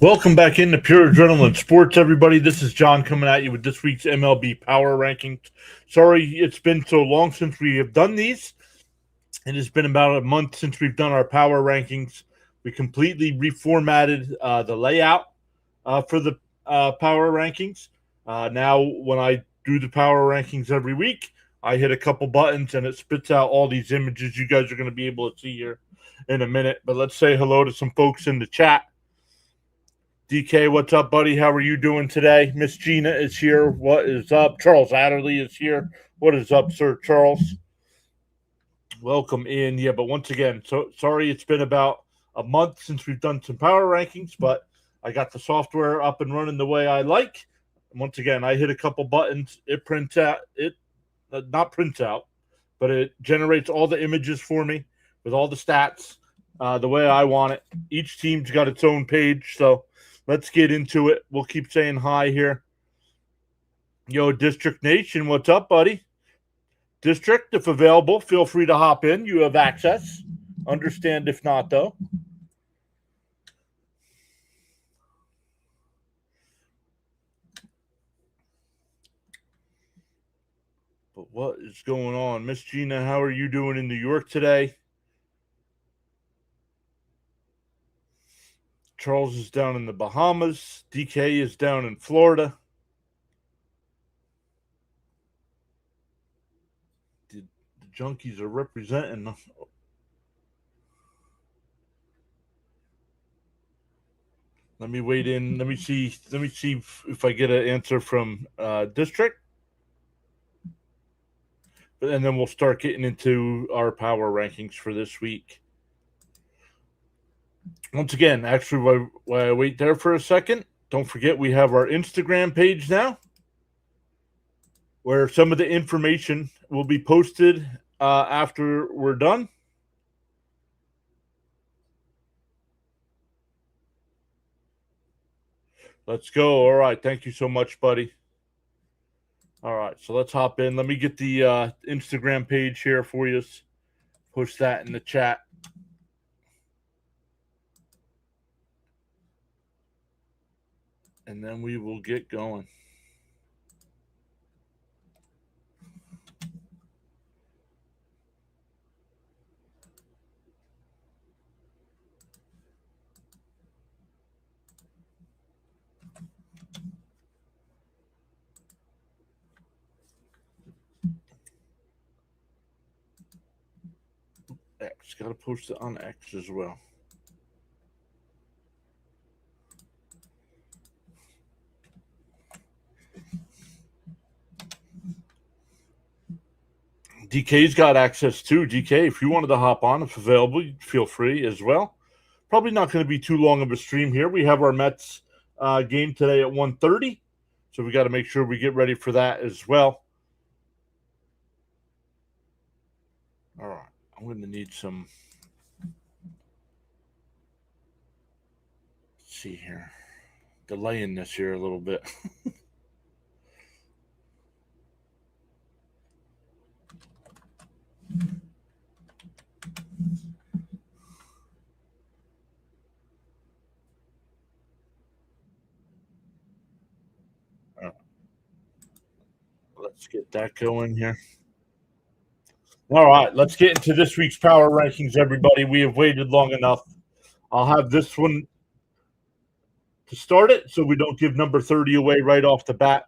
Welcome back into Pure Adrenaline Sports, everybody. This is John coming at you with this week's MLB Power Rankings. Sorry it's been so long since we have done these. It has been about a month since we've done our Power Rankings. We completely reformatted the layout for the Power Rankings. Now, when I do the Power Rankings every week, I hit a couple buttons and it spits out all these images you guys are going to be able to see here in a minute. But let's say hello to some folks in the chat. DK, what's up, buddy? How are you doing today? Miss Gina is here. What is up? Charles Adderley is here. What is up, Sir Charles? Welcome in. Yeah, but once again, so sorry it's been about a month since we've done some power rankings, but I got the software up and running the way I like. And once again, I hit a couple buttons. It prints out. It not prints out, but it generates all the images for me with all the stats the way I want it. Each team's got its own page, so let's get into it. We'll keep saying hi here. Yo, District Nation, what's up, buddy? District, if available, feel free to hop in. You have access. Understand if not, though. But what is going on? Miss Gina, how are you doing in New York today? Charles is down in the Bahamas. DK is down in Florida. The Junkies are representing. Let me wait in. Let me see if I get an answer from District. And then we'll start getting into our power rankings for this week. Once again, actually, while I wait there for a second, don't forget we have our Instagram page now, where some of the information will be posted after we're done. Let's go. All right. Thank you so much, buddy. All right. So let's hop in. Let me get the Instagram page here for you. Push that in the chat. And then we will get going. X, got to post it on X as well. DK's got access too. DK, if you wanted to hop on, if available, feel free as well. Probably not going to be too long of a stream here. We have our Mets game today at 1:30, so we got to make sure we get ready for that as well. All right, I'm going to need some. Let's see here, delaying this here a little bit. Let's get that going here. All right, let's get into this week's power rankings, everybody. We have waited long enough. I'll have this one to start it so we don't give number 30 away right off the bat.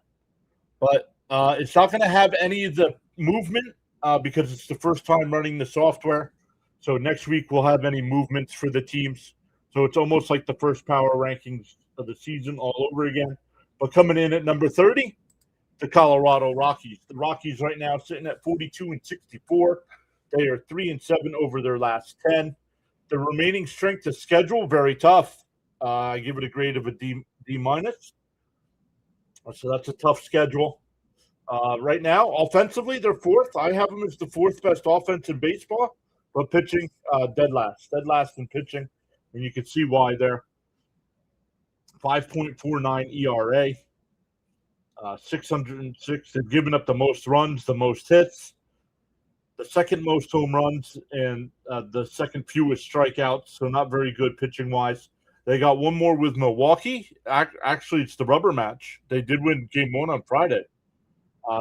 But it's not going to have any of the movement because it's the first time running the software. So next week we'll have any movements for the teams. So it's almost like the first power rankings of the season all over again. But coming in at number 30, the Colorado Rockies. The Rockies right now sitting at 42-64. They are 3-7 over their last 10. The remaining strength of schedule, very tough. I give it a grade of a D minus. So that's a tough schedule. Right now, offensively, they're fourth. I have them as the fourth best offense in baseball, but pitching, dead last in pitching, and you can see why there. 5.49 ERA, 606. They've given up the most runs, the most hits, the second most home runs, and the second fewest strikeouts. So not very good pitching wise. They got one more with Milwaukee. Actually, it's the rubber match. They did win game one on Friday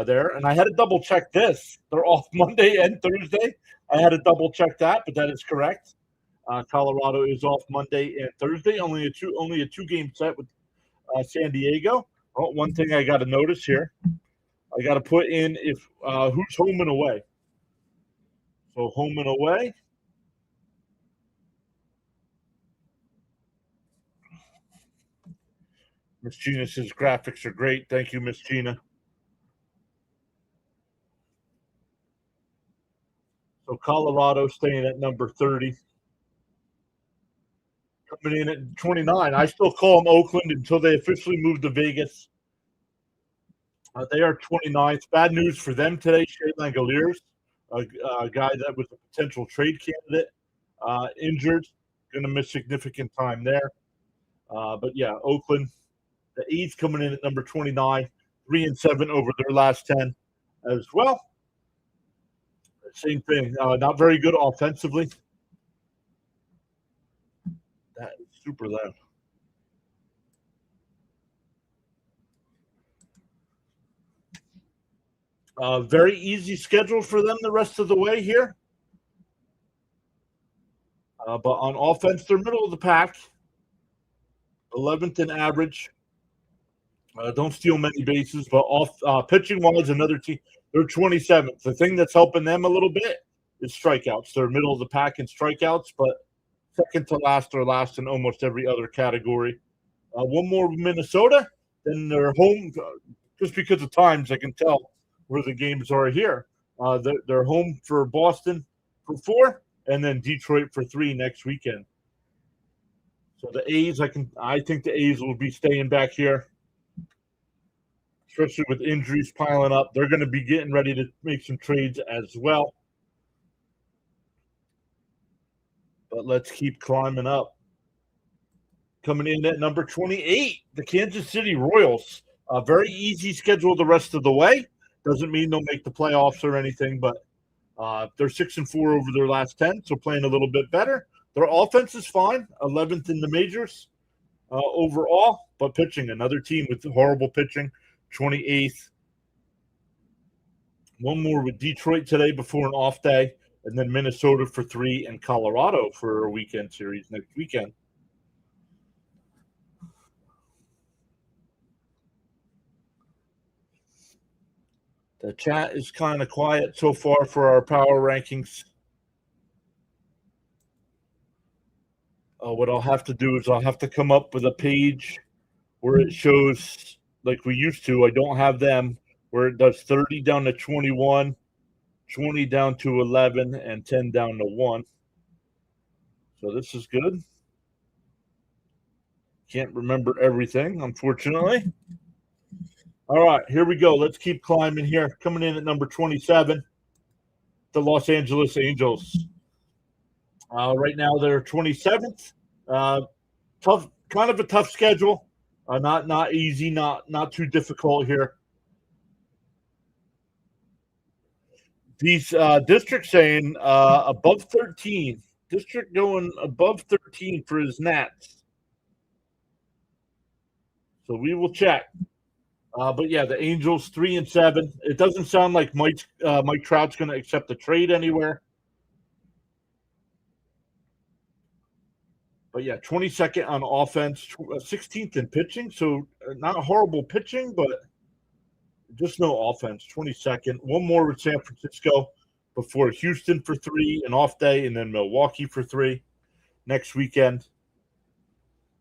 there. And I had to double check this. They're off Monday and Thursday. I had to double check that, but that is correct. Colorado is off Monday and Thursday. Only a two game set with San Diego. Oh, one thing I got to notice here. I got to put in if who's home and away. So home and away. Miss Gina says graphics are great. Thank you, Miss Gina. So Colorado staying at number 30. Coming in at 29. I still call them Oakland until they officially move to Vegas. They are 29th. Bad news for them today. Shea Langoliers, a guy that was a potential trade candidate, injured, going to miss significant time there. But yeah, Oakland, the A's coming in at number 29, 3-7 over their last 10 as well. Same thing. Not very good offensively. That is super loud. Very easy schedule for them the rest of the way here. But on offense, they're middle of the pack, 11th in average. Don't steal many bases, but off pitching wise, another team. They're 27th. The thing that's helping them a little bit is strikeouts. They're middle of the pack in strikeouts, but second to last or last in almost every other category. One more with Minnesota, then they're home. Just because of times, I can tell where the games are here. They're home for Boston for 4, and then Detroit for 3 next weekend. So the A's, I think the A's will be staying back here, especially with injuries piling up. They're going to be getting ready to make some trades as well. But let's keep climbing up. Coming in at number 28, the Kansas City Royals. A very easy schedule the rest of the way. Doesn't mean they'll make the playoffs or anything, but they're 6-4 over their last 10, so playing a little bit better. Their offense is fine, 11th in the majors overall, but pitching, another team with horrible pitching, 28th. One more with Detroit today before an off day, and then Minnesota for 3 and Colorado for a weekend series next weekend. The chat is kind of quiet so far for our power rankings. What I'll have to do is I'll have to come up with a page where it shows, like we used to. I don't have them, where it does 30 down to 21, 20 down to 11, and 10 down to 1. So this is good. Can't remember everything, unfortunately. All right, here we go. Let's keep climbing here. Coming in at number 27, the Los Angeles Angels. Right now they're 27th. Tough, kind of a tough schedule. Not easy, not too difficult here. These districts saying above 13. District going above 13 for his Nats. So we will check. But yeah, the Angels 3-7. It doesn't sound like Mike Trout's going to accept the trade anywhere. But yeah, 22nd on offense, 16th in pitching. So not horrible pitching, but just no offense. 22nd. One more with San Francisco before Houston for 3, an off day, and then Milwaukee for 3 next weekend.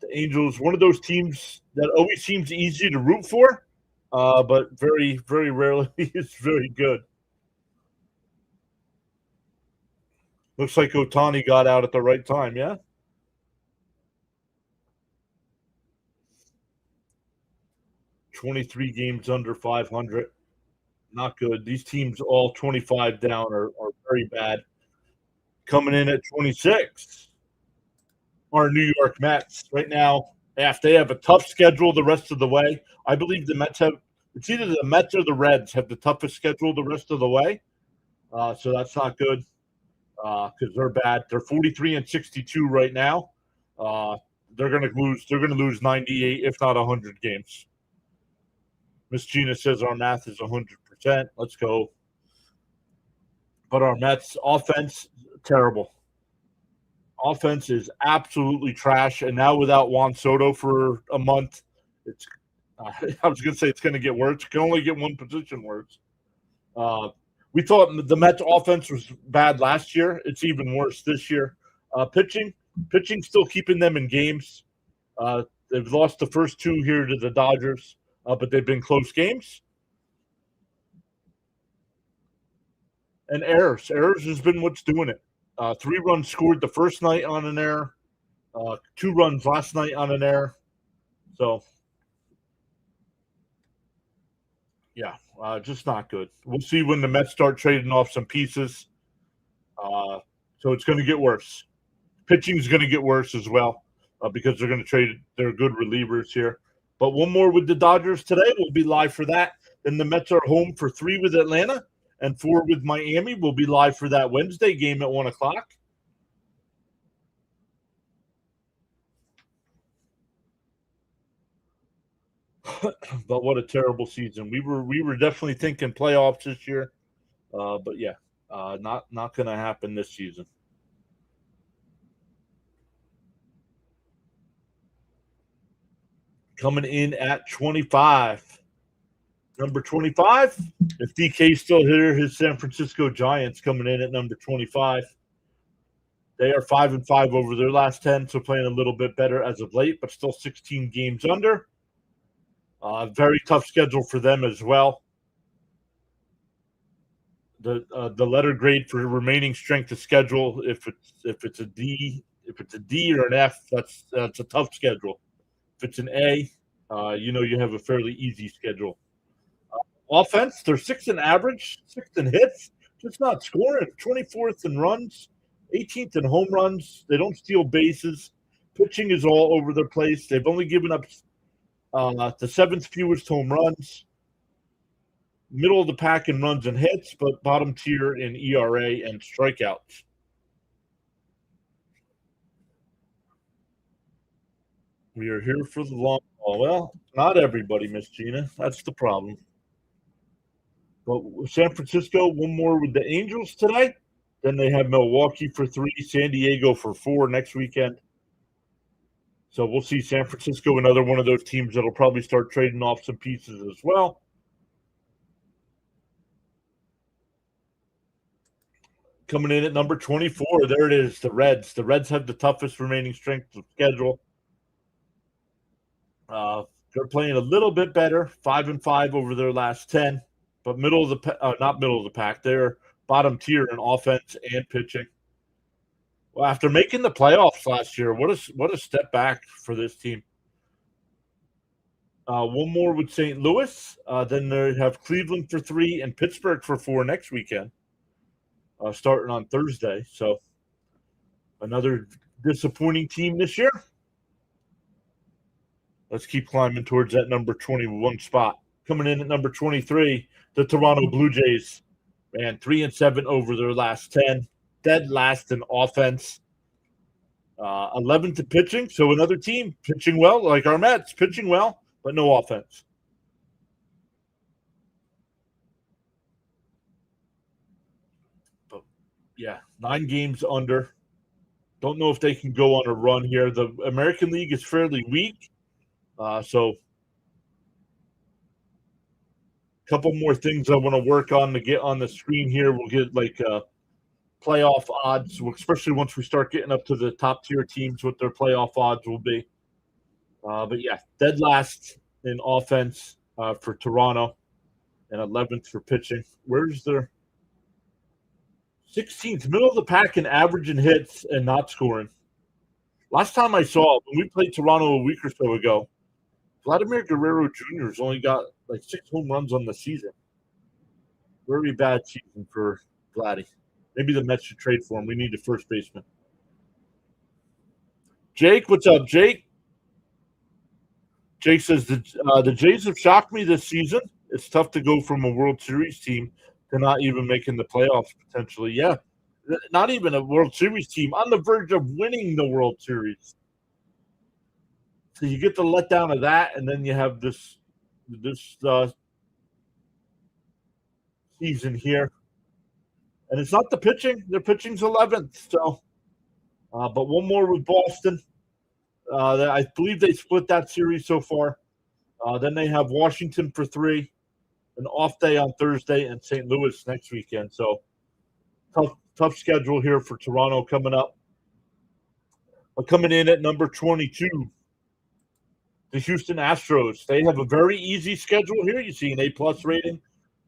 The Angels, one of those teams that always seems easy to root for, but very, very rarely is very good. Looks like Ohtani got out at the right time, yeah? $23 games under 500. Not good. These teams all 25 down are very bad. Coming in at 26 are New York Mets. Right now, they have a tough schedule the rest of the way. I believe the Mets have – it's either the Mets or the Reds have the toughest schedule the rest of the way. So that's not good because they're bad. They're 43-62 right now. they're going to lose. They're going to lose 98, if not 100 games. Miss Gina says our math is 100%. Let's go. But our Mets offense, terrible. Offense is absolutely trash. And now without Juan Soto for a month, it's. I was going to say it's going to get worse. It can only get one position worse. We thought the Mets offense was bad last year. It's even worse this year. Pitching still keeping them in games. They've lost the first two here to the Dodgers, but they've been close games. And errors has been what's doing it. 3 runs scored the first night on an error. 2 runs last night on an error. So, yeah, just not good. We'll see when the Mets start trading off some pieces. So it's going to get worse. Pitching is going to get worse as well because they're going to trade their good relievers here. But one more with the Dodgers today. We'll be live for that. Then the Mets are home for 3 with Atlanta and 4 with Miami. We'll be live for that Wednesday game at 1 o'clock. But what a terrible season. We were definitely thinking playoffs this year. But yeah, not going to happen this season. Coming in at 25. Number 25, if DK's still here, his San Francisco Giants coming in at number 25. They are 5-5 over their last 10, so playing a little bit better as of late, but still 16 games under. Very tough schedule for them as well. The letter grade for remaining strength of schedule, if it's a D or an F, that's a tough schedule. If it's an A, you have a fairly easy schedule. Offense, they're 6th in average, 6th in hits, just not scoring. 24th in runs, 18th in home runs. They don't steal bases. Pitching is all over the place. They've only given up the 7th fewest home runs. Middle of the pack in runs and hits, but bottom tier in ERA and strikeouts. We are here for the long haul. Well, not everybody, Miss Gina. That's the problem. But San Francisco, one more with the Angels today. Then they have Milwaukee for 3, San Diego for 4 next weekend. So we'll see San Francisco, another one of those teams that'll probably start trading off some pieces as well. Coming in at number 24, there it is, the Reds. The Reds have the toughest remaining strength of schedule. They're playing a little bit better, 5-5 over their last 10. But not middle of the pack. They're bottom tier in offense and pitching. Well, after making the playoffs last year, what a step back for this team. One more with St. Louis. Then they have Cleveland for 3 and Pittsburgh for 4 next weekend, starting on Thursday. So another disappointing team this year. Let's keep climbing towards that number 21 spot. Coming in at number 23, the Toronto Blue Jays, man, 3-7 over their last 10, dead last in offense, 11th in pitching. So another team pitching well, like our Mets, pitching well, but no offense. But yeah, 9 games under. Don't know if they can go on a run here. The American League is fairly weak, so. Couple more things I want to work on to get on the screen here. We'll get like playoff odds, especially once we start getting up to the top tier teams, what their playoff odds will be. But yeah, dead last in offense for Toronto and 11th for pitching. Where's their 16th, middle of the pack in average and hits and not scoring? Last time I saw it, when we played Toronto a week or so ago, Vladimir Guerrero Jr. has only got like 6 home runs on the season. Very bad season for Vladdy. Maybe the Mets should trade for him. We need a first baseman. Jake, what's up, Jake? Jake says the Jays have shocked me this season. It's tough to go from a World Series team to not even making the playoffs potentially. Yeah, not even a World Series team on the verge of winning the World Series. So you get the letdown of that, and then you have this season here, and it's not the pitching. Their pitching's 11th. So, but one more with Boston. I believe they split that series so far. Then they have Washington for 3, an off day on Thursday, and St. Louis next weekend. So tough schedule here for Toronto coming up. But coming in at number 22, the Houston Astros. They have a very easy schedule here. You see an A+ rating.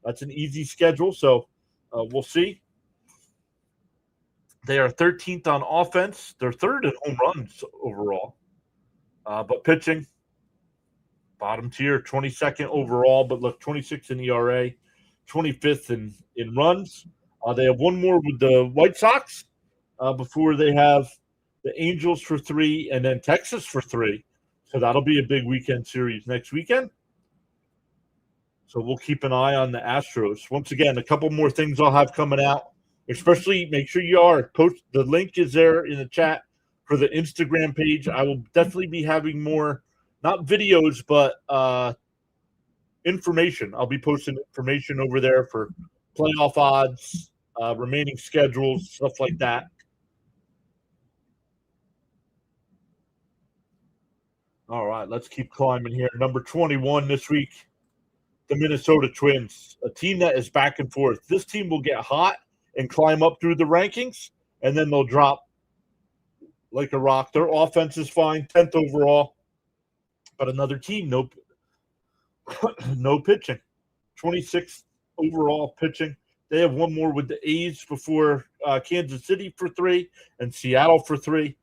That's an easy schedule. So we'll see. They are 13th on offense. They're 3rd in home runs overall. But pitching, bottom tier, 22nd overall, but look, 26 in ERA, 25th in runs. They have one more with the White Sox before they have the Angels for 3 and then Texas for 3. So that'll be a big weekend series next weekend. So we'll keep an eye on the Astros. Once again, a couple more things I'll have coming out, especially make sure you are post. The link is there in the chat for the Instagram page. I will definitely be having more, not videos, but information. I'll be posting information over there for playoff odds, remaining schedules, stuff like that. All right, let's keep climbing here. Number 21 this week, the Minnesota Twins, a team that is back and forth. This team will get hot and climb up through the rankings, and then they'll drop like a rock. Their offense is fine, 10th overall, but another team, no pitching. 26th overall pitching. They have one more with the A's before Kansas City for 3 and Seattle for 3.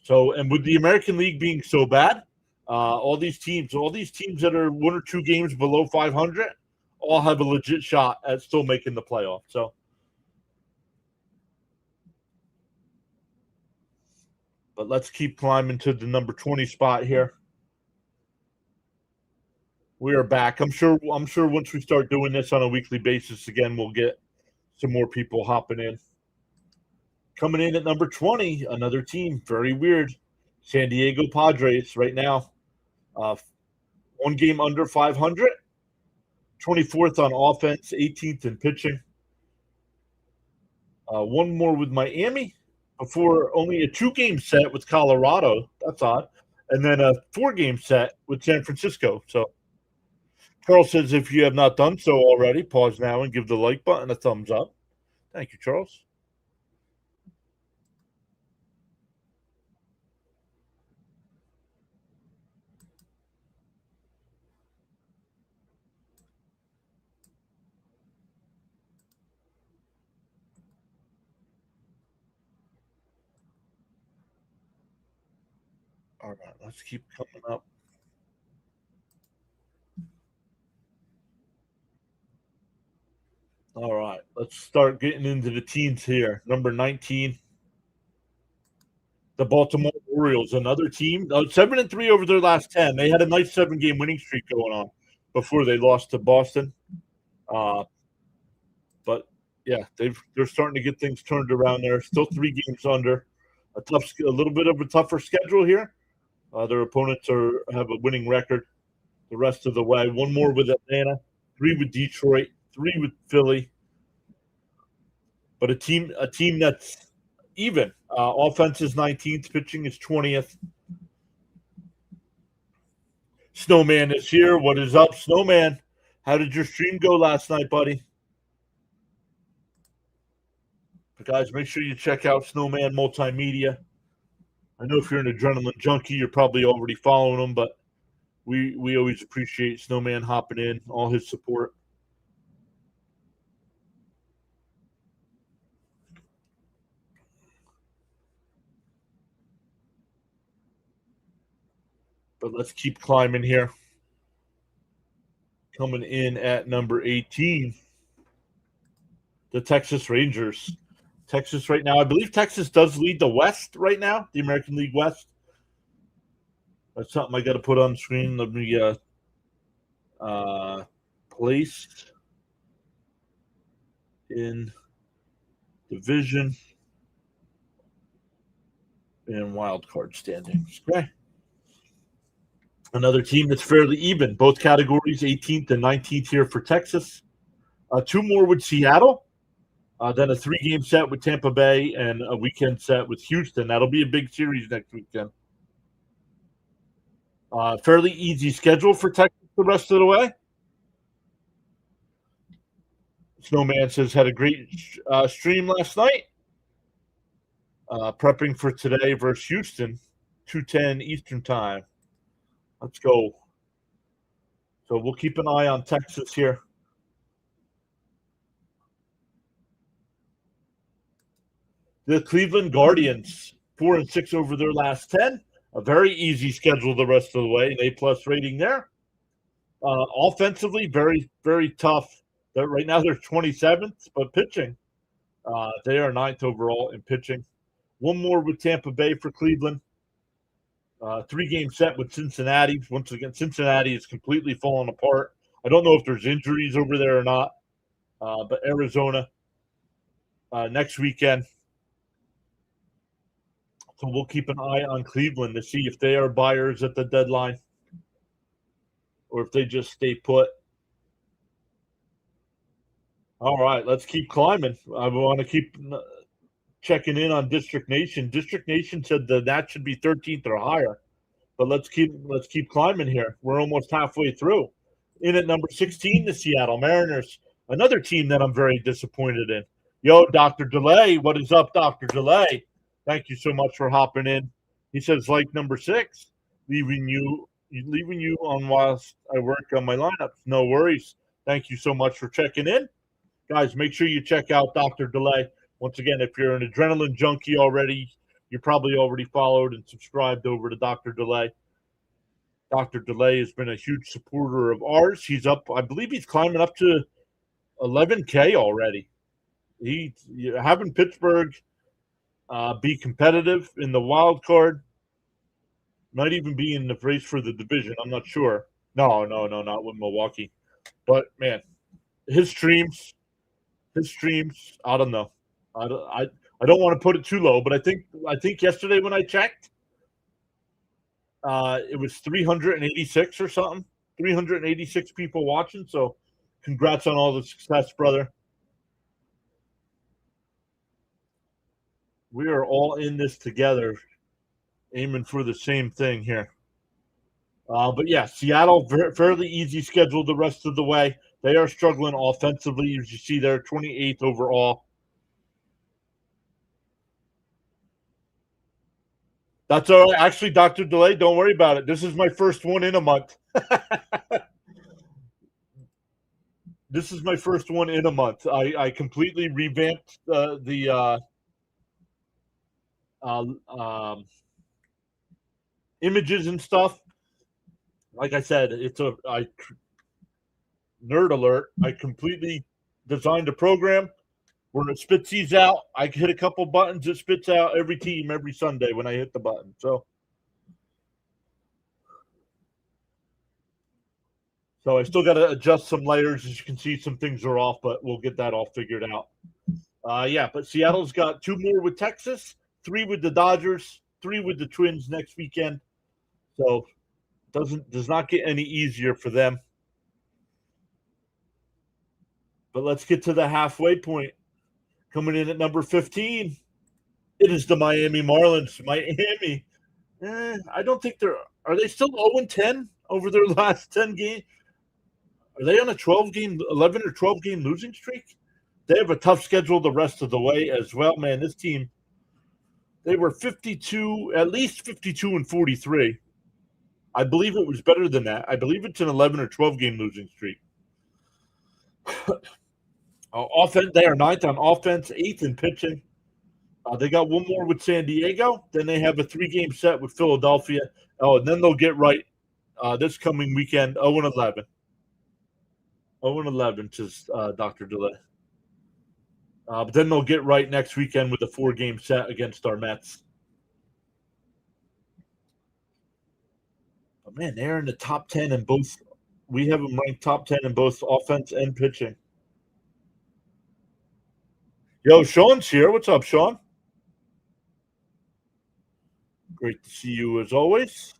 So, and with the American League being so bad, all these teams that are 1 or 2 games below 500 all have a legit shot at still making the playoff. So, but let's keep climbing to the number 20 spot here. We are back. I'm sure once we start doing this on a weekly basis again, we'll get some more people hopping in. Coming in at number 20, another team, very weird, San Diego Padres right now. 1 game under 500, 24th on offense, 18th in pitching. One more with Miami before only a 2-game set with Colorado. That's odd. And then a 4-game set with San Francisco. So Charles says, if you have not done so already, pause now and give the like button a thumbs up. Thank you, Charles. All right, let's keep coming up. All right, let's start getting into the teams here. Number 19, the Baltimore Orioles, another team, 7-3 over their last 10. They had a nice 7-game winning streak going on before they lost to Boston. But yeah, they're starting to get things turned around there. Still 3 games under. A little bit of a tougher schedule here. Their opponents have a winning record the rest of the way. 1 more with Atlanta, 3 with Detroit, 3 with Philly. But a team that's even. Offense is 19th, pitching is 20th. Snowman is here. What is up, Snowman? How did your stream go last night, buddy? But guys, make sure you check out Snowman Multimedia. I know if you're an adrenaline junkie, you're probably already following him, but we always appreciate Snowman hopping in, all his support. But let's keep climbing here. Coming in at number 18, the Texas Rangers. Texas right now, I believe Texas does lead the West right now, the American League West. That's something I got to put on screen. Let me place in division. in wild card standings. Okay. Another team that's fairly even. Both categories, 18th and 19th here for Texas. Two more with Seattle. Then a 3-game set with Tampa Bay and a weekend set with Houston. That'll be a big series next weekend. Fairly easy schedule for Texas the rest of the way. Snowman says had a great stream last night. Prepping for today versus Houston, 2:10 Eastern time. Let's go. So we'll keep an eye on Texas here. The Cleveland Guardians, 4-6 over their last 10. A very easy schedule the rest of the way. An A+ rating there. Offensively, very, very tough. Right now they're 27th, but pitching, they are 9th overall in pitching. One more with Tampa Bay for Cleveland. 3-game set with Cincinnati. Once again, Cincinnati is completely falling apart. I don't know if there's injuries over there or not, but Arizona next weekend. So we'll keep an eye on Cleveland to see if they are buyers at the deadline or if they just stay put. All right, let's keep climbing. I want to keep checking in on District Nation. District Nation said that should be 13th or higher, but let's keep climbing here. We're almost halfway through. In at number 16, the Seattle Mariners, another team that I'm very disappointed in. Yo, Dr. Delay, what is up, Dr. Delay? Thank you so much for hopping in. He says, like number 6, leaving you on whilst I work on my lineups. No worries. Thank you so much for checking in. Guys, make sure you check out Dr. Delay. Once again, if you're an adrenaline junkie already, you're probably already followed and subscribed over to Dr. Delay. Dr. Delay has been a huge supporter of ours. He's up, I believe he's climbing up to 11K already. Having Pittsburgh be competitive in the wild card, might even be in the race for the division. I'm not sure. No, not with Milwaukee. But man, his streams. I don't know. I don't want to put it too low, but I think yesterday when I checked, it was 386 or something. 386 people watching. So, congrats on all the success, brother. We are all in this together, aiming for the same thing here. But yeah, Seattle, fairly easy schedule the rest of the way. They are struggling offensively. As you see, they're 28th overall. That's all right. Actually, Dr. Delay, don't worry about it. This is my first one in a month. This is my first one in a month. I completely revamped the images and stuff. Like I said, nerd alert. I completely designed a program where it spits these out. I hit a couple buttons. It spits out every team every Sunday when I hit the button. So I still got to adjust some layers. As you can see, some things are off, but we'll get that all figured out. But Seattle's got 2 more with Texas, 3 with the Dodgers, 3 with the Twins next weekend. So does not get any easier for them. But let's get to the halfway point. Coming in at number 15, it is the Miami Marlins. Miami, I don't think are they still 0-10 over their last 10 games? Are they on a 11 or 12 game losing streak? They have a tough schedule the rest of the way as well, man. This team, they were at least 52-43. I believe it was better than that. I believe it's an 11 or 12 game losing streak. Offense, they are 9th on offense, 8th in pitching. They got one more with San Diego. Then they have a 3-game set with Philadelphia. And then they'll get right this coming weekend, 0-11. 0-11, says Dr. Delay. But then they'll get right next weekend with a 4-game set against our Mets. But man, they're in the top 10 in both. We have them ranked top 10 in both offense and pitching. Yo, Sean's here. What's up, Sean? Great to see you as always.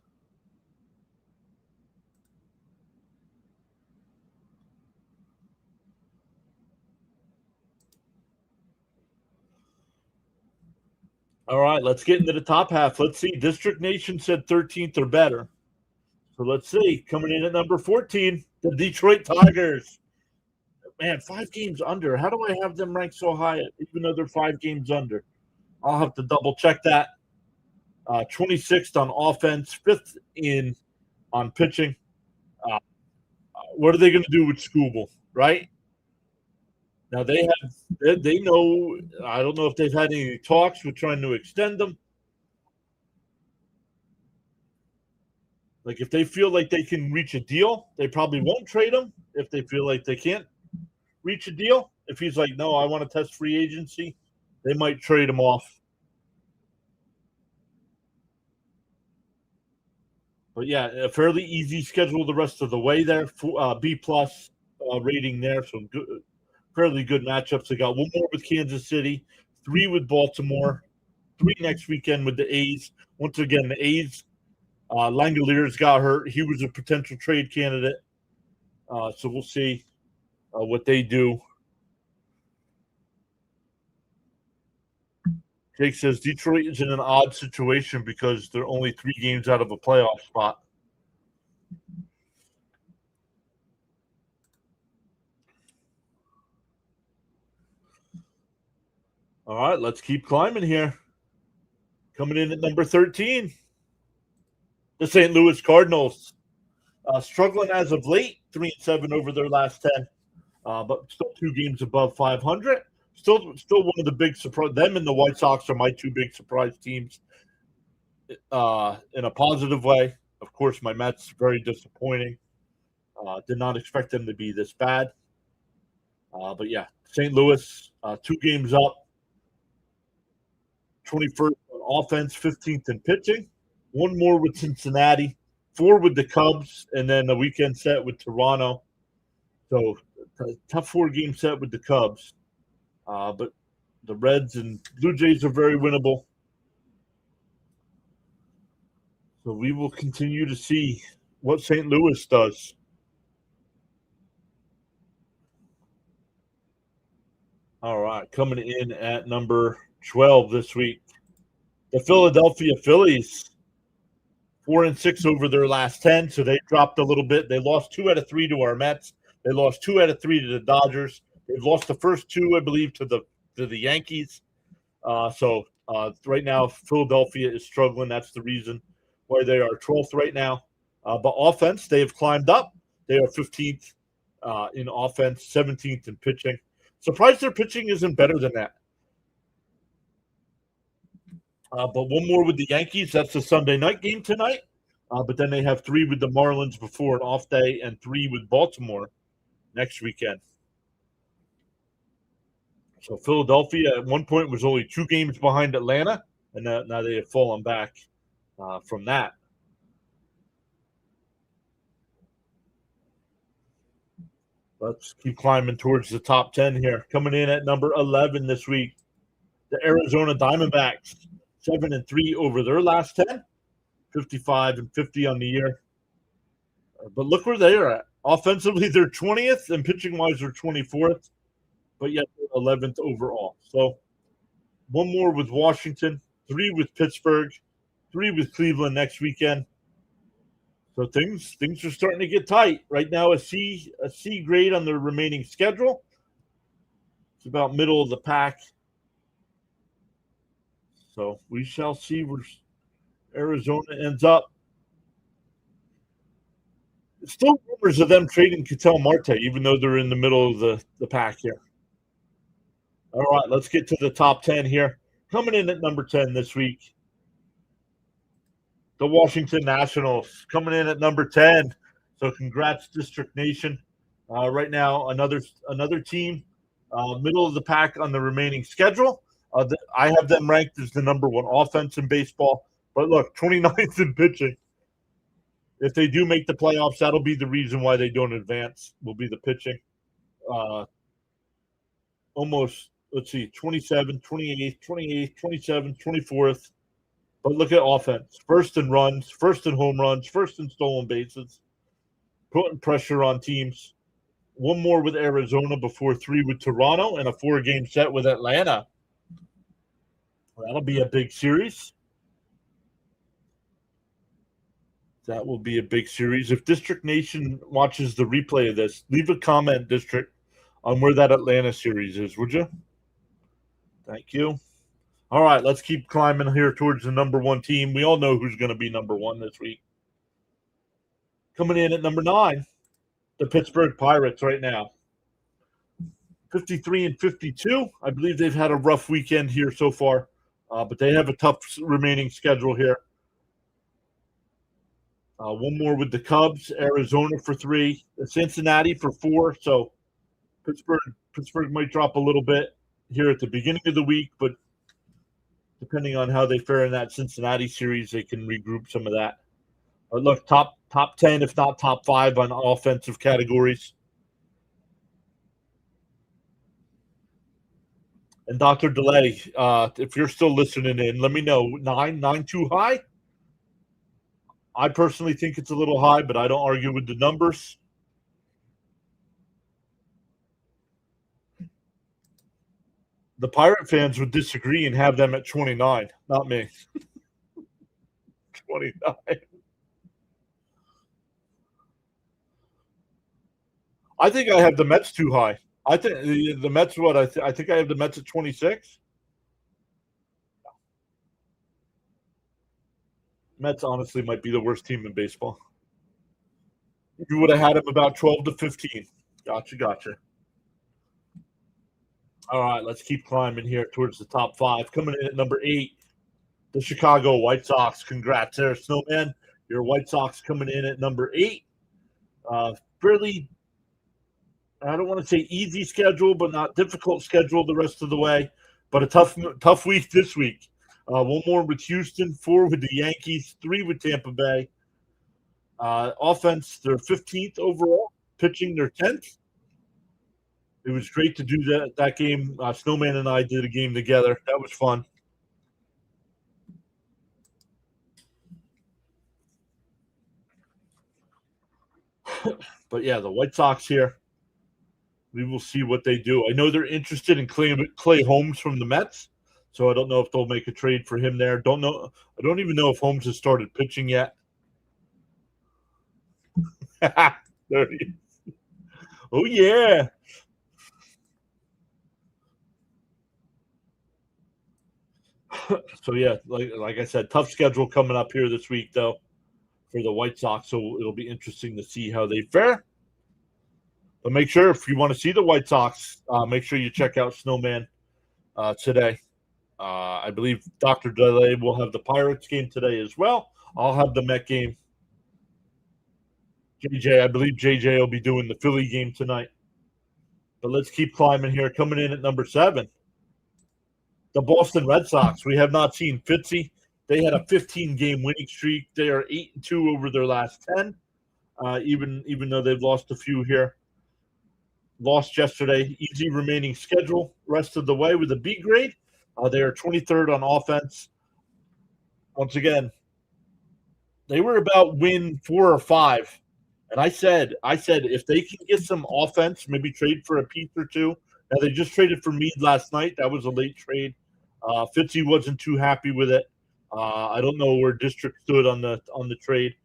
All right, let's get into the top half. Let's see. District Nation said 13th or better. So let's see. Coming in at number 14, the Detroit Tigers. Man, 5 games under. How do I have them ranked so high, even though they're 5 games under? I'll have to double check that. 26th on offense, 5th in on pitching. What are they going to do with Scooble, right? Now they know. I don't know if they've had any talks with trying to extend them. Like if they feel like they can reach a deal, they probably won't trade him. If they feel like they can't reach a deal, if he's like, no, I want to test free agency, they might trade him off. But yeah, a fairly easy schedule the rest of the way there. B plus rating there, so good, fairly good matchups. They got one more with Kansas City, 3 with Baltimore, 3 next weekend with the A's. Once again, the A's. Langoliers got hurt. He was a potential trade candidate. So we'll see what they do. Jake says Detroit is in an odd situation because they're only 3 games out of a playoff spot. All right, let's keep climbing here. Coming in at number 13, the St. Louis Cardinals. Struggling as of late, 3-7 over their last 10, but still 2 games above 500. Still one of the big surprise. Them and the White Sox are my 2 big surprise teams in a positive way. Of course, my Mets, very disappointing. Did not expect them to be this bad. But yeah, St. Louis, 2 games up, 21st on offense, 15th in pitching. 1 more with Cincinnati, 4 with the Cubs, and then a weekend set with Toronto. So tough 4-game set with the Cubs. But the Reds and Blue Jays are very winnable. So we will continue to see what St. Louis does. All right, coming in at number 12 this week, the Philadelphia Phillies, 4-6 over their last 10, so they dropped a little bit. They lost 2 out of 3 to our Mets. They lost 2 out of 3 to the Dodgers. They've lost the first 2, I believe, to the Yankees. So right now, Philadelphia is struggling. That's the reason why they are 12th right now. But offense, they have climbed up. They are 15th in offense, 17th in pitching. Surprised their pitching isn't better than that. But 1 more with the Yankees. That's the Sunday night game tonight. But then they have 3 with the Marlins before an off day and 3 with Baltimore next weekend. So Philadelphia at one point was only 2 games behind Atlanta, and now they have fallen back from that. Let's keep climbing towards the top 10 here. Coming in at number 11 this week, the Arizona Diamondbacks, 7-3 over their last 10, 55-50 on the year. But look where they are at. Offensively, they're 20th, and pitching-wise, they're 24th. But yet 11th overall. So 1 more with Washington, 3 with Pittsburgh, 3 with Cleveland next weekend. So things are starting to get tight. Right now, a C grade on the remaining schedule. It's about middle of the pack. So we shall see where Arizona ends up. Still rumors of them trading Ketel Marte, even though they're in the middle of the pack here. All right, let's get to the top 10 here. Coming in at number 10 this week, the Washington Nationals, coming in at number 10. So congrats, District Nation. Right now, another team, middle of the pack on the remaining schedule. I have them ranked as the number 1 offense in baseball. But look, 29th in pitching. If they do make the playoffs, that'll be the reason why they don't advance, will be the pitching. Almost, let's see, 27, 28, 28, 27, 24th. But look at offense. First in runs, first in home runs, first in stolen bases, putting pressure on teams. One more with Arizona before 3 with Toronto and a 4-game set with Atlanta. That'll be a big series. That will be a big series. If District Nation watches the replay of this, leave a comment, District, on where that Atlanta series is, would you? Thank you. All right, let's keep climbing here towards the number 1 team. We all know who's going to be number 1 this week. Coming in at number 9, the Pittsburgh Pirates right now. 53-52. I believe they've had a rough weekend here so far, but they have a tough remaining schedule here. One more with the Cubs, Arizona for 3, Cincinnati for 4. So Pittsburgh might drop a little bit here at the beginning of the week, but depending on how they fare in that Cincinnati series, they can regroup some of that. Look, top 10, if not top 5 on offensive categories. And Dr. Delay, if you're still listening in, let me know. 9 too high? I personally think it's a little high, but I don't argue with the numbers. The Pirate fans would disagree and have them at 29, not me. 29. I think I have the Mets too high. I think the Mets, what? I think I have the Mets at 26. Mets honestly might be the worst team in baseball. You would have had them about 12 to 15. Gotcha. All right, let's keep climbing here towards the top 5. Coming in at number 8, the Chicago White Sox. Congrats there, Snowman. Your White Sox coming in at number 8. Fairly, I don't want to say easy schedule, but not difficult schedule the rest of the way. But a tough week this week. One more with Houston, 4 with the Yankees, 3 with Tampa Bay. Offense, they're 15th overall. Pitching, they're 10th. It was great to do that game. Snowman and I did a game together. That was fun. But yeah, the White Sox here. We will see what they do. I know they're interested in Clay Holmes from the Mets, so I don't know if they'll make a trade for him there. I don't even know if Holmes has started pitching yet. There he is. Oh yeah. So yeah, like I said, tough schedule coming up here this week though for the White Sox. So it'll be interesting to see how they fare. But make sure if you want to see the White Sox, make sure you check out Snowman today. I believe Dr. Delay will have the Pirates game today as well. I'll have the Met game. I believe JJ will be doing the Philly game tonight. But let's keep climbing here. Coming in at number 7, the Boston Red Sox. We have not seen Fitzy. They had a 15-game winning streak. They are 8-2 over their last 10, even though they've lost a few here. Lost yesterday. Easy remaining schedule. Rest of the way with a B grade. They are 23rd on offense. Once again, they were about win 4 or 5. And I said if they can get some offense, maybe trade for a piece or 2. Now they just traded for Meade last night. That was a late trade. Fitzy wasn't too happy with it. I don't know where District stood on the trade.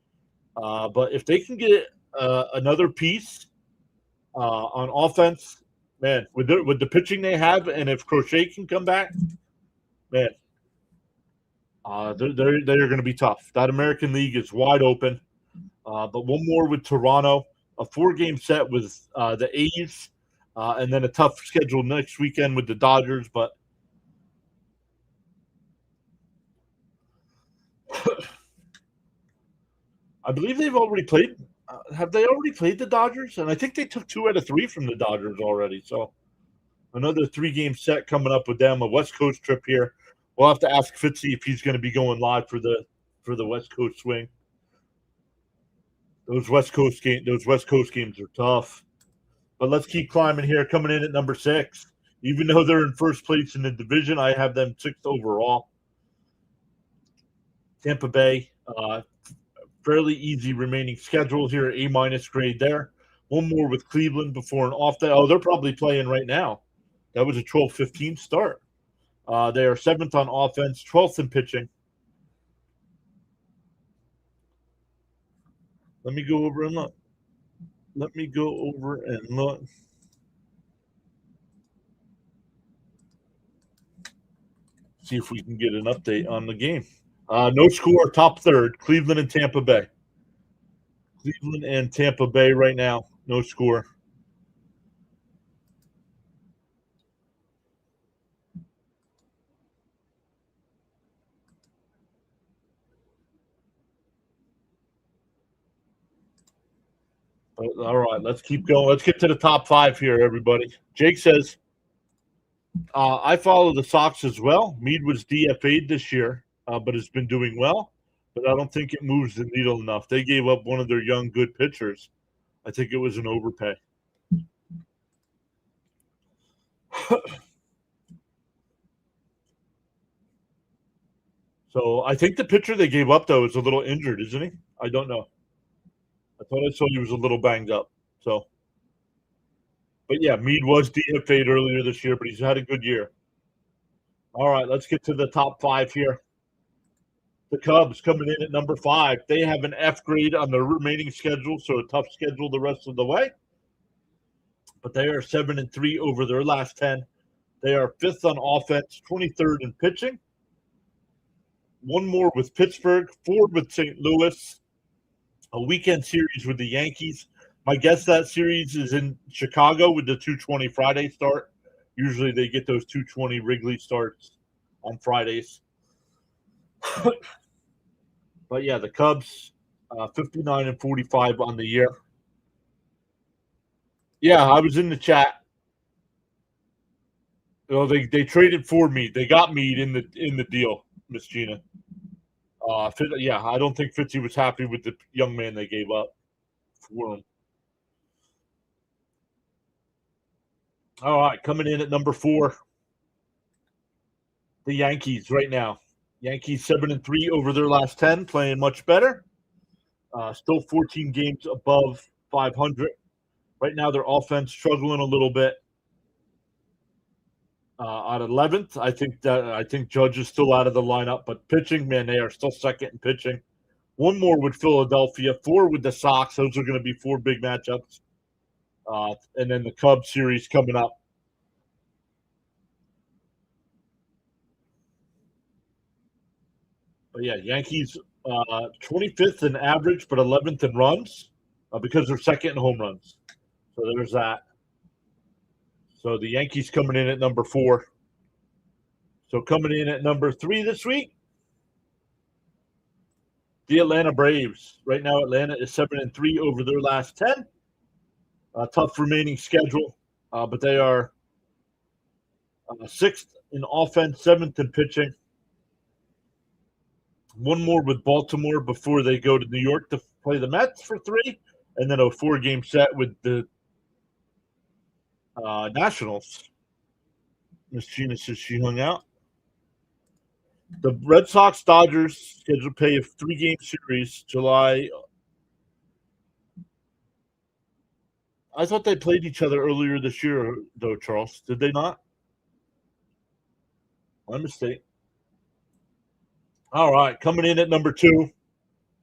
But if they can get another piece on offense, man, with the pitching they have, and if Crochet can come back, man, they're going to be tough. That American League is wide open. But one more with Toronto, a 4-game set with the A's, and then a tough schedule next weekend with the Dodgers. But I believe they've already played. Have they already played the Dodgers? And I think they took 2 out of 3 from the Dodgers already. So another 3-game set coming up with them. A West Coast trip here. We'll have to ask Fitzy if he's going to be going live for the West Coast swing. Those West Coast games are tough. But let's keep climbing here. Coming in at number 6. Even though they're in first place in the division, I have them 6th overall. Tampa Bay, fairly easy remaining schedule here, A- grade there. One more with Cleveland before an off day. Oh, they're probably playing right now. That was a 12-15 start. They are 7th on offense, 12th in pitching. Let me go over and look. See if we can get an update on the game. No score, top third, Cleveland and Tampa Bay. Cleveland and Tampa Bay right now, no score. But, all right, let's keep going. Let's get to the top 5 here, everybody. Jake says, I follow the Sox as well. Mead was DFA'd this year, but has been doing well. But I don't think it moves the needle enough. They gave up one of their young, good pitchers. I think it was an overpay. So I think the pitcher they gave up, though, is a little injured, isn't he? I don't know. I thought I saw he was a little banged up. So, but yeah, Mead was DFA'd earlier this year, but he's had a good year. All right, let's get to the top 5 here. The Cubs coming in at number 5. They have an F grade on their remaining schedule, so a tough schedule the rest of the way. But they are 7-3 over their last 10. They are 5th on offense, 23rd in pitching. One more with Pittsburgh, 4 with St. Louis. A weekend series with the Yankees. My guess that series is in Chicago with the 2:20 Friday start. Usually they get those 2:20 Wrigley starts on Fridays. But yeah, the Cubs, 59-45 on the year. Yeah, I was in the chat. Well, they traded for Mead. They got Mead in the deal, Miss Gina. Yeah, I don't think Fitzy was happy with the young man they gave up for him. All right, coming in at number 4, the Yankees right now. Yankees 7-3 over their last 10, playing much better. Still 14 games above 500. Right now, their offense struggling a little bit. On 11th, I think Judge is still out of the lineup, but pitching, man, they are still second in pitching. One more with Philadelphia, 4 with the Sox. Those are going to be 4 big matchups. And then the Cubs series coming up. But yeah, Yankees 25th in average, but 11th in runs because they're second in home runs. So there's that. So the Yankees coming in at number 4. So coming in at number 3 this week, the Atlanta Braves. Right now, Atlanta is 7-3 over their last 10. Tough remaining schedule, but they are 6th in offense, 7th in pitching. One more with Baltimore before they go to New York to play the Mets for 3, and then a 4-game set with the Nationals. Miss Gina says she hung out. The Red Sox Dodgers scheduled to play a 3-game series July. I thought they played each other earlier this year, though, Charles. Did they not? My mistake. All right, coming in at number 2.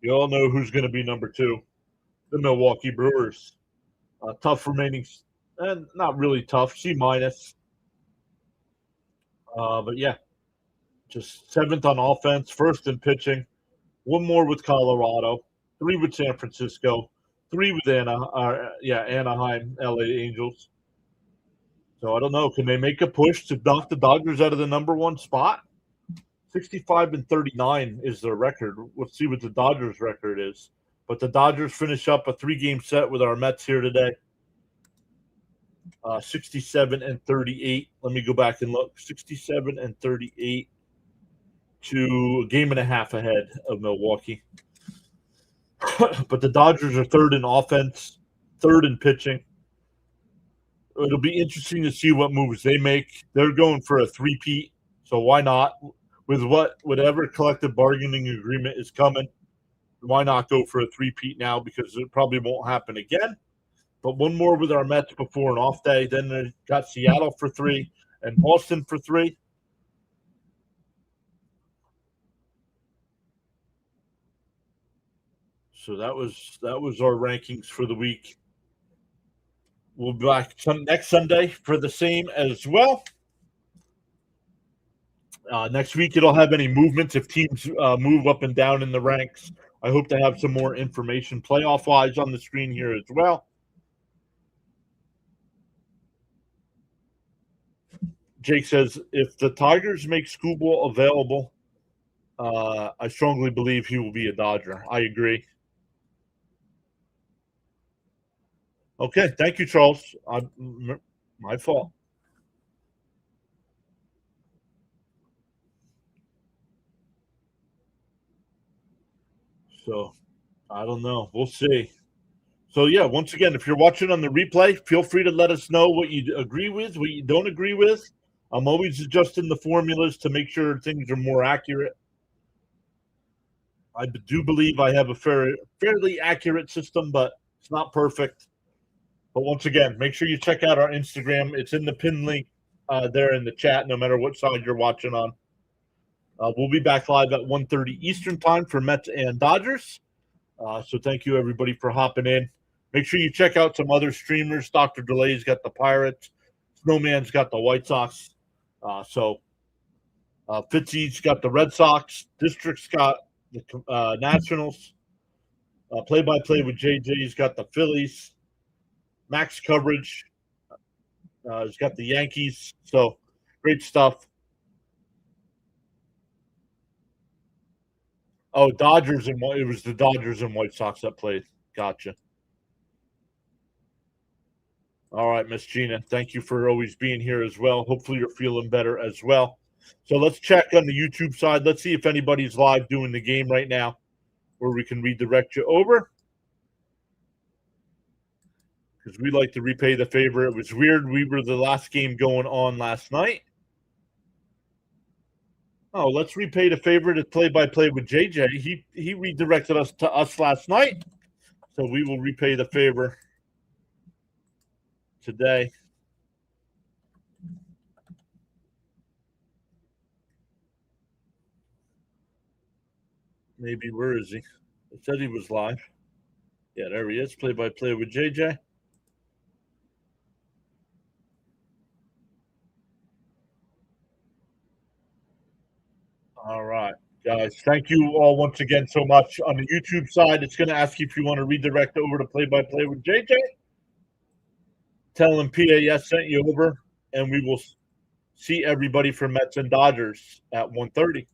You all know who's going to be number 2. The Milwaukee Brewers. Tough remaining, and not really tough, C-. But yeah, just 7th on offense, 1st in pitching. One more with Colorado, 3 with San Francisco, 3 with Anaheim, LA Angels. So I don't know. Can they make a push to knock the Dodgers out of the number 1 spot? 65-39 is their record. Let's see what the Dodgers record is. But the Dodgers finish up a 3-game set with our Mets here today. 67-38. Let me go back and look. 67-38 to a game and a half ahead of Milwaukee. But the Dodgers are 3rd in offense, 3rd in pitching. It'll be interesting to see what moves they make. They're going for a 3-peat, so why not? with whatever collective bargaining agreement is coming, why not go for a three-peat now, because it probably won't happen again. But one more with our Mets before an off day. Then they got Seattle for 3 and Boston for 3. So that was our rankings for the week. We'll be back next Sunday for the same as well. Next week, it'll have any movements if teams move up and down in the ranks. I hope to have some more information playoff-wise on the screen here as well. Jake says, if the Tigers make Skubal available, I strongly believe he will be a Dodger. I agree. Okay, thank you, Charles. My fault. So, I don't know. We'll see. So, yeah, once again, if you're watching on the replay, feel free to let us know what you agree with, what you don't agree with. I'm always adjusting the formulas to make sure things are more accurate. I do believe I have a fairly accurate system, but it's not perfect. But once again, make sure you check out our Instagram. It's in the pin link there in the chat, no matter what side you're watching on. We'll be back live at 1:30 Eastern time for Mets and Dodgers. So thank you, everybody, for hopping in. Make sure you check out some other streamers. Dr. Delay's got the Pirates. Snowman's got the White Sox. Fitzy's got the Red Sox. District's got the Nationals. Play-by-play with JJ's got the Phillies. Max coverage has got the Yankees. So great stuff. Oh, Dodgers and it was the Dodgers and White Sox that played. Gotcha. All right, Miss Gina. Thank you for always being here as well. Hopefully you're feeling better as well. So let's check on the YouTube side. Let's see if anybody's live doing the game right now, where we can redirect you over. Because we like to repay the favor. It was weird. We were the last game going on last night. Oh, let's repay the favor to play-by-play with JJ. He redirected us to us last night. So we will repay the favor today. Maybe, where is he? It said he was live. Yeah, there he is. Play-by-play with JJ. All right, guys. Thank you all once again so much. On the YouTube side, it's going to ask you if you want to redirect over to play-by-play with JJ. Tell them PAS sent you over, and we will see everybody for Mets and Dodgers at 1:30.